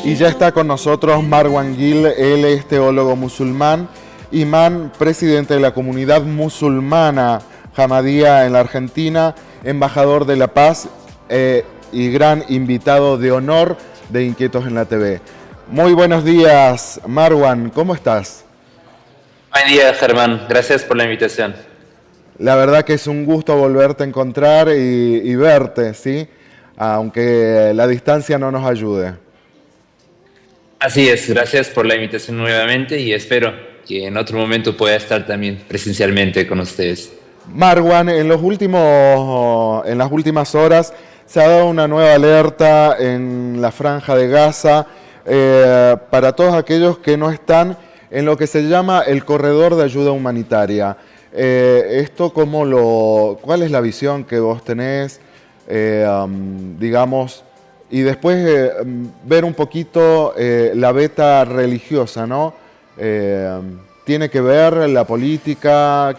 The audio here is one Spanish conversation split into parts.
Y ya está con nosotros Marwan Gil, él es teólogo musulmán, imán, presidente de la comunidad musulmana Ahmadía en la Argentina, embajador de la paz y gran invitado de honor de Inquietos en la TV. Muy buenos días, Marwan, ¿cómo estás? Buen día, Germán. Gracias por la invitación. La verdad que es un gusto volverte a encontrar y verte, ¿sí? Aunque la distancia no nos ayude. Así es, gracias por la invitación nuevamente y espero que en otro momento pueda estar también presencialmente con ustedes. Marwan, en las últimas horas se ha dado una nueva alerta en la Franja de Gaza para todos aquellos que no están en lo que se llama el corredor de ayuda humanitaria. ¿Cuál es la visión que vos tenés, digamos, y después ver un poquito la beta religiosa, ¿no? Tiene que ver la política,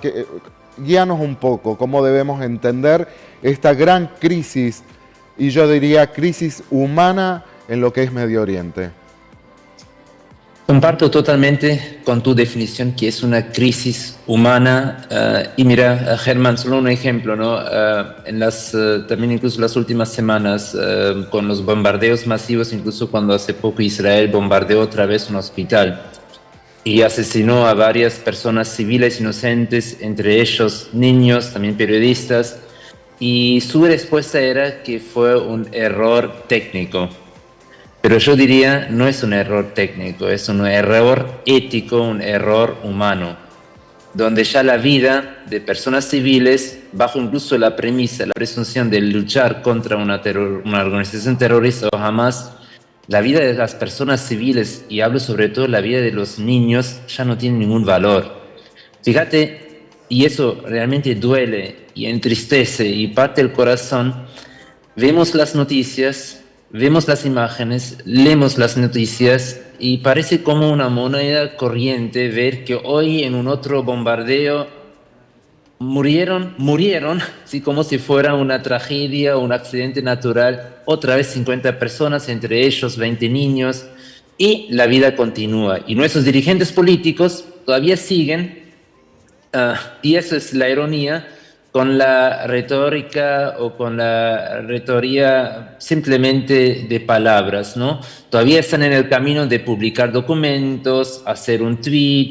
guíanos un poco, cómo debemos entender esta gran crisis, y yo diría crisis humana en lo que es Medio Oriente. Comparto totalmente con tu definición que es una crisis humana. Y mira, Germán, solo un ejemplo, ¿no? También incluso las últimas semanas, con los bombardeos masivos, incluso cuando hace poco Israel bombardeó otra vez un hospital y asesinó a varias personas civiles inocentes, entre ellos niños, también periodistas, y su respuesta era que fue un error técnico. Pero yo diría, no es un error técnico, es un error ético, un error humano, donde ya la vida de personas civiles, bajo incluso la premisa, la presunción de luchar contra una organización terrorista o Hamas, la vida de las personas civiles, y hablo sobre todo la vida de los niños, ya no tiene ningún valor. Fíjate, y eso realmente duele y entristece y parte el corazón. Vemos las noticias, vemos las imágenes, leemos las noticias y parece como una moneda corriente ver que hoy en un otro bombardeo murieron, sí, como si fuera una tragedia o un accidente natural, otra vez 50 personas, entre ellos 20 niños, y la vida continúa. Y nuestros dirigentes políticos todavía siguen, y eso es la ironía, con la retórica o con la retoría simplemente de palabras, ¿no? Todavía están en el camino de publicar documentos, hacer un tweet,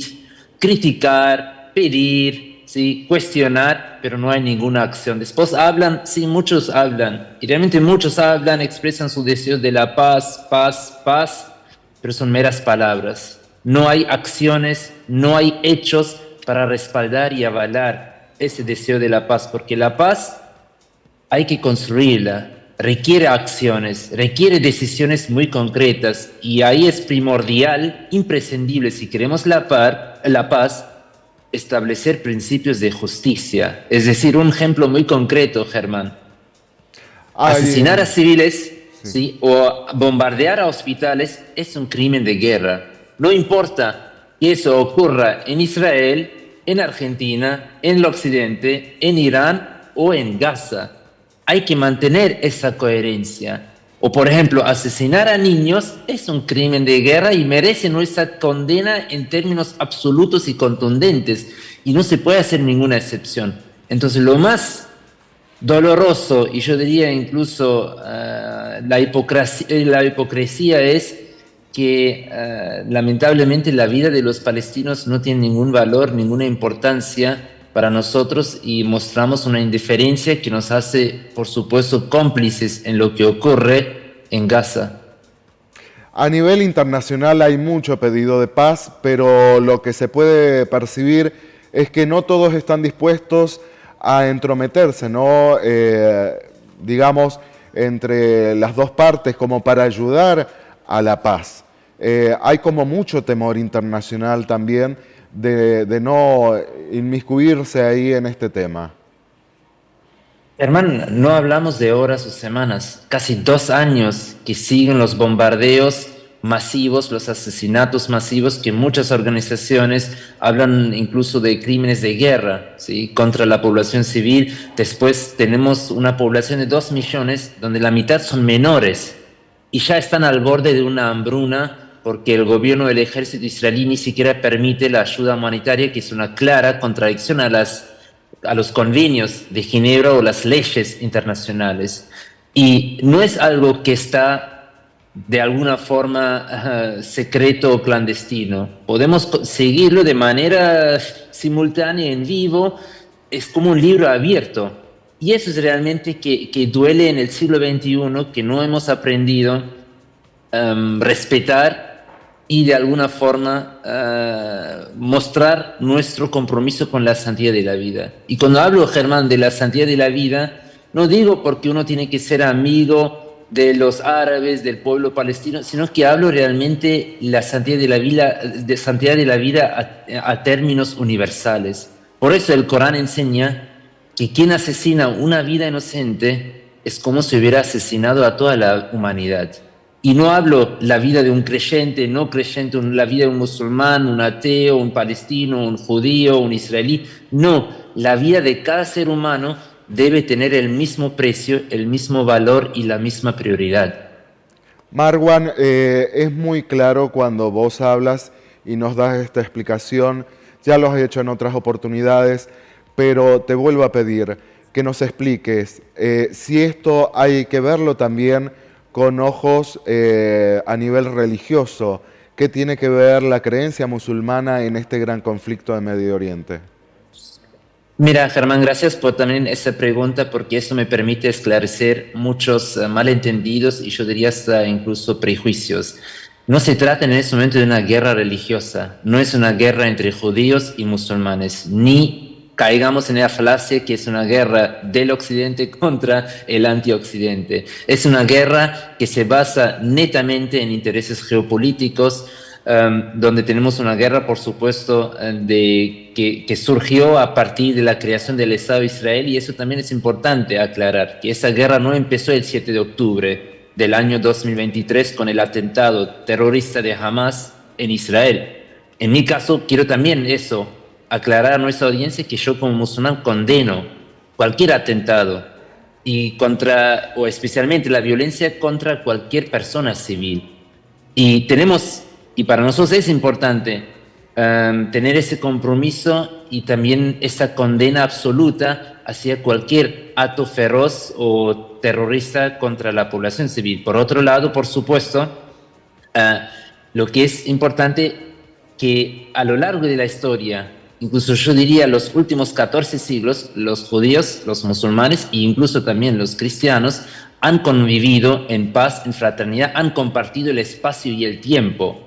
criticar, pedir, ¿sí? Cuestionar, pero no hay ninguna acción. Después hablan, sí, muchos hablan, y realmente muchos hablan, expresan su deseo de la paz, paz, paz, pero son meras palabras. No hay acciones, no hay hechos para respaldar y avalar ese deseo de la paz, porque la paz hay que construirla, requiere acciones, requiere decisiones muy concretas, y ahí es primordial, imprescindible, si queremos la paz, establecer principios de justicia. Es decir, un ejemplo muy concreto, Germán. Asesinar a civiles, sí. ¿sí? O bombardear a hospitales es un crimen de guerra. No importa que eso ocurra en Israel, en Argentina, en el occidente, en Irán o en Gaza. Hay que mantener esa coherencia. O, por ejemplo, asesinar a niños es un crimen de guerra y merece nuestra condena en términos absolutos y contundentes. Y no se puede hacer ninguna excepción. Entonces, lo más doloroso, y yo diría incluso la hipocresía es que lamentablemente la vida de los palestinos no tiene ningún valor, ninguna importancia para nosotros, y mostramos una indiferencia que nos hace, por supuesto, cómplices en lo que ocurre en Gaza. A nivel internacional hay mucho pedido de paz, pero lo que se puede percibir es que no todos están dispuestos a entrometerse, ¿no? Digamos, entre las dos partes, como para ayudar a la paz. Hay como mucho temor internacional también de no inmiscuirse ahí en este tema. Hermano, no hablamos de horas o semanas, casi 2 años que siguen los bombardeos masivos, los asesinatos masivos, que muchas organizaciones hablan incluso de crímenes de guerra, ¿sí? Contra la población civil. Después tenemos una población de 2 millones, donde la mitad son menores. y ya están al borde de una hambruna porque el gobierno del ejército israelí ni siquiera permite la ayuda humanitaria, que es una clara contradicción a los convenios de Ginebra o las leyes internacionales. Y no es algo que está de alguna forma secreto o clandestino. Podemos seguirlo de manera simultánea, en vivo, es como un libro abierto. Y eso es realmente que duele en el siglo XXI, que no hemos aprendido respetar y de alguna forma mostrar nuestro compromiso con la santidad de la vida. Y cuando hablo, Germán, de la santidad de la vida, no digo porque uno tiene que ser amigo de los árabes, del pueblo palestino, sino que hablo realmente la santidad de la vida a términos universales. Por eso el Corán enseña que quien asesina una vida inocente es como si hubiera asesinado a toda la humanidad. Y no hablo la vida de un creyente, no creyente, la vida de un musulmán, un ateo, un palestino, un judío, un israelí. No, la vida de cada ser humano debe tener el mismo precio, el mismo valor y la misma prioridad. Marwan, es muy claro cuando vos hablas y nos das esta explicación, ya lo has hecho en otras oportunidades, pero te vuelvo a pedir que nos expliques si esto hay que verlo también con ojos a nivel religioso. ¿Qué tiene que ver la creencia musulmana en este gran conflicto de Medio Oriente? Mira, Germán, gracias por también esa pregunta porque eso me permite esclarecer muchos malentendidos y yo diría hasta incluso prejuicios. No se trata en este momento de una guerra religiosa, no es una guerra entre judíos y musulmanes, ni caigamos en la falacia que es una guerra del occidente contra el antioccidente. Es una guerra que se basa netamente en intereses geopolíticos, donde tenemos una guerra, por supuesto, que surgió a partir de la creación del Estado de Israel, y eso también es importante aclarar, que esa guerra no empezó el 7 de octubre del año 2023 con el atentado terrorista de Hamas en Israel. En mi caso, quiero también eso, aclarar a nuestra audiencia que yo como musulmán condeno cualquier atentado y contra, o especialmente la violencia contra cualquier persona civil. Y para nosotros es importante tener ese compromiso y también esa condena absoluta hacia cualquier acto feroz o terrorista contra la población civil. Por otro lado, por supuesto, uh, lo que es importante que a lo largo de la historia, incluso yo diría los últimos 14 siglos, los judíos, los musulmanes e incluso también los cristianos han convivido en paz, en fraternidad, han compartido el espacio y el tiempo,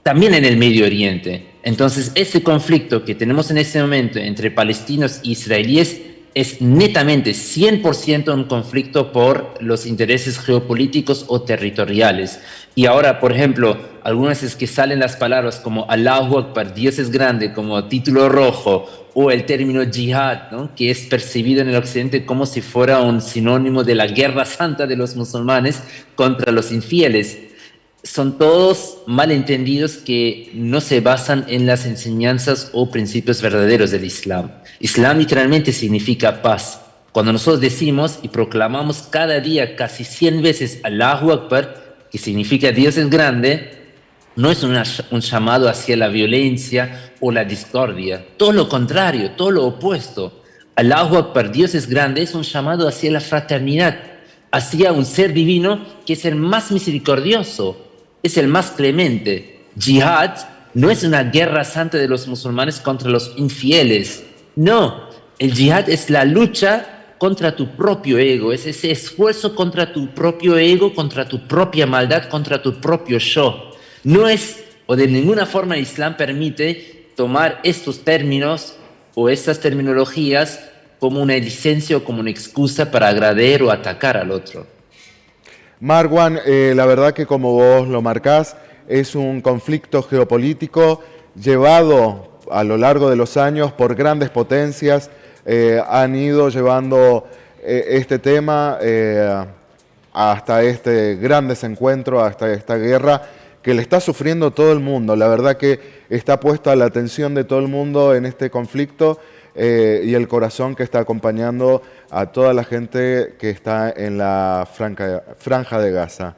también en el Medio Oriente. Entonces, ese conflicto que tenemos en este momento entre palestinos e israelíes es netamente 100% un conflicto por los intereses geopolíticos o territoriales. Y ahora, por ejemplo, algunas veces que salen las palabras como Allahu Akbar, Dios es grande, como título rojo, o el término yihad, ¿no?, que es percibido en el occidente como si fuera un sinónimo de la guerra santa de los musulmanes contra los infieles. Son todos malentendidos que no se basan en las enseñanzas o principios verdaderos del Islam. Islam literalmente significa paz. Cuando nosotros decimos y proclamamos cada día casi 100 veces Allahu Akbar, que significa Dios es grande, no es un llamado hacia la violencia o la discordia. Todo lo contrario, todo lo opuesto. Allahu Akbar, Dios es grande, es un llamado hacia la fraternidad, hacia un ser divino que es el más misericordioso, es el más clemente. Jihad no es una guerra santa de los musulmanes contra los infieles. No, el jihad es la lucha contra tu propio ego, es ese esfuerzo contra tu propio ego, contra tu propia maldad, contra tu propio yo. No es, o de ninguna forma el Islam permite tomar estos términos o estas terminologías como una licencia o como una excusa para agredir o atacar al otro. Marwan, la verdad que como vos lo marcás, es un conflicto geopolítico llevado a lo largo de los años por grandes potencias, han ido llevando este tema hasta este gran desencuentro, hasta esta guerra que le está sufriendo todo el mundo. La verdad que está puesta la atención de todo el mundo en este conflicto y el corazón que está acompañando a toda la gente que está en la franja de Gaza.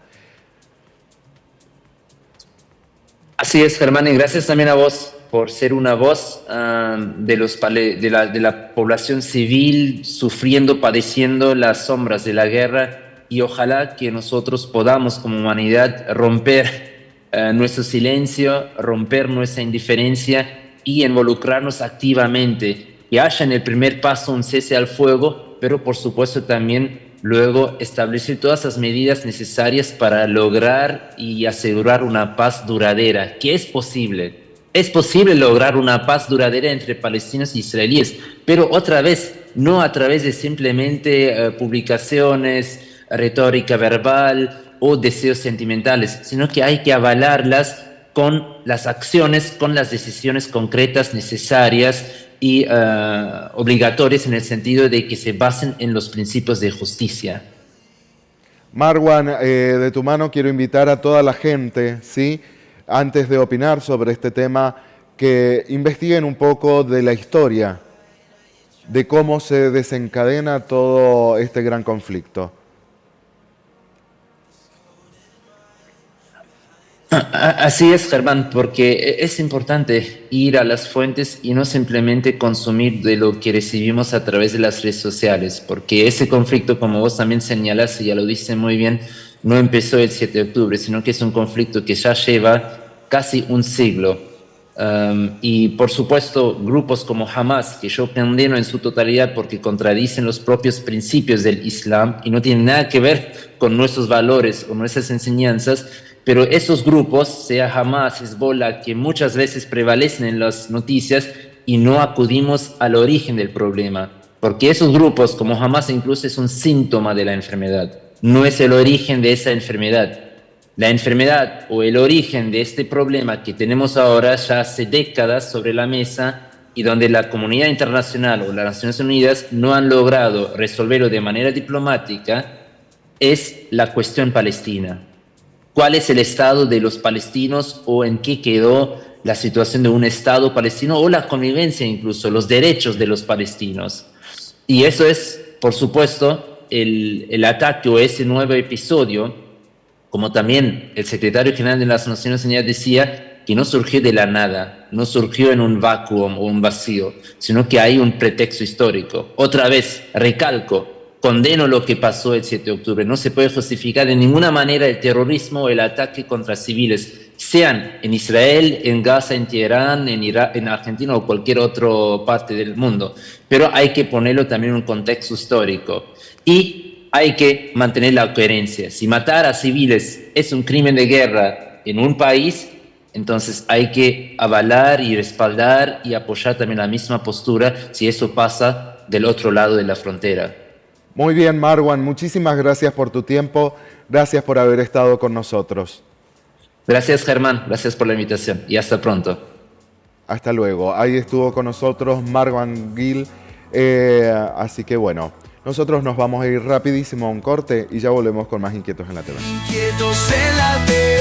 Así es, Germán, y gracias también a vos por ser una voz de la población civil sufriendo, padeciendo las sombras de la guerra y ojalá que nosotros podamos como humanidad romper nuestro silencio, romper nuestra indiferencia y involucrarnos activamente. Que haya en el primer paso un cese al fuego, pero por supuesto también luego establecer todas las medidas necesarias para lograr y asegurar una paz duradera, que es posible. Es posible lograr una paz duradera entre palestinos e israelíes, pero otra vez, no a través de simplemente publicaciones, retórica verbal o deseos sentimentales, sino que hay que avalarlas con las acciones, con las decisiones concretas necesarias y obligatorias en el sentido de que se basen en los principios de justicia. Marwan, de tu mano quiero invitar a toda la gente, ¿sí? Antes de opinar sobre este tema, que investiguen un poco de la historia, de cómo se desencadena todo este gran conflicto. Así es, Germán, porque es importante ir a las fuentes y no simplemente consumir de lo que recibimos a través de las redes sociales, porque ese conflicto, como vos también señalaste, ya lo dice muy bien, no empezó el 7 de octubre, sino que es un conflicto que ya lleva casi un siglo. Y por supuesto, grupos como Hamas, que yo condeno en su totalidad porque contradicen los propios principios del Islam y no tienen nada que ver con nuestros valores o nuestras enseñanzas, pero esos grupos, sea Hamas, Hezbollah, que muchas veces prevalecen en las noticias y no acudimos al origen del problema, porque esos grupos como Hamas incluso es un síntoma de la enfermedad, no es el origen de esa enfermedad. La enfermedad o el origen de este problema que tenemos ahora ya hace décadas sobre la mesa y donde la comunidad internacional o las Naciones Unidas no han logrado resolverlo de manera diplomática es la cuestión palestina. ¿Cuál es el estado de los palestinos o en qué quedó la situación de un estado palestino o la convivencia incluso, los derechos de los palestinos? Y eso es, por supuesto, el ataque o ese nuevo episodio, como también el secretario general de las Naciones Unidas decía, que no surgió de la nada, no surgió en un vacuo o un vacío, sino que hay un pretexto histórico. Otra vez, recalco, condeno lo que pasó el 7 de octubre. No se puede justificar de ninguna manera el terrorismo o el ataque contra civiles, sean en Israel, en Gaza, en Teherán, en Irak, en Argentina o cualquier otra parte del mundo. Pero hay que ponerlo también en un contexto histórico. Y hay que mantener la coherencia. Si matar a civiles es un crimen de guerra en un país, entonces hay que avalar y respaldar y apoyar también la misma postura si eso pasa del otro lado de la frontera. Muy bien, Marwan, muchísimas gracias por tu tiempo, gracias por haber estado con nosotros. Gracias, Germán, gracias por la invitación y hasta pronto. Hasta luego. Ahí estuvo con nosotros Marwan Gil. Así que bueno, nosotros nos vamos a ir rapidísimo a un corte y ya volvemos con más Inquietos en la TV. Inquietos en la TV.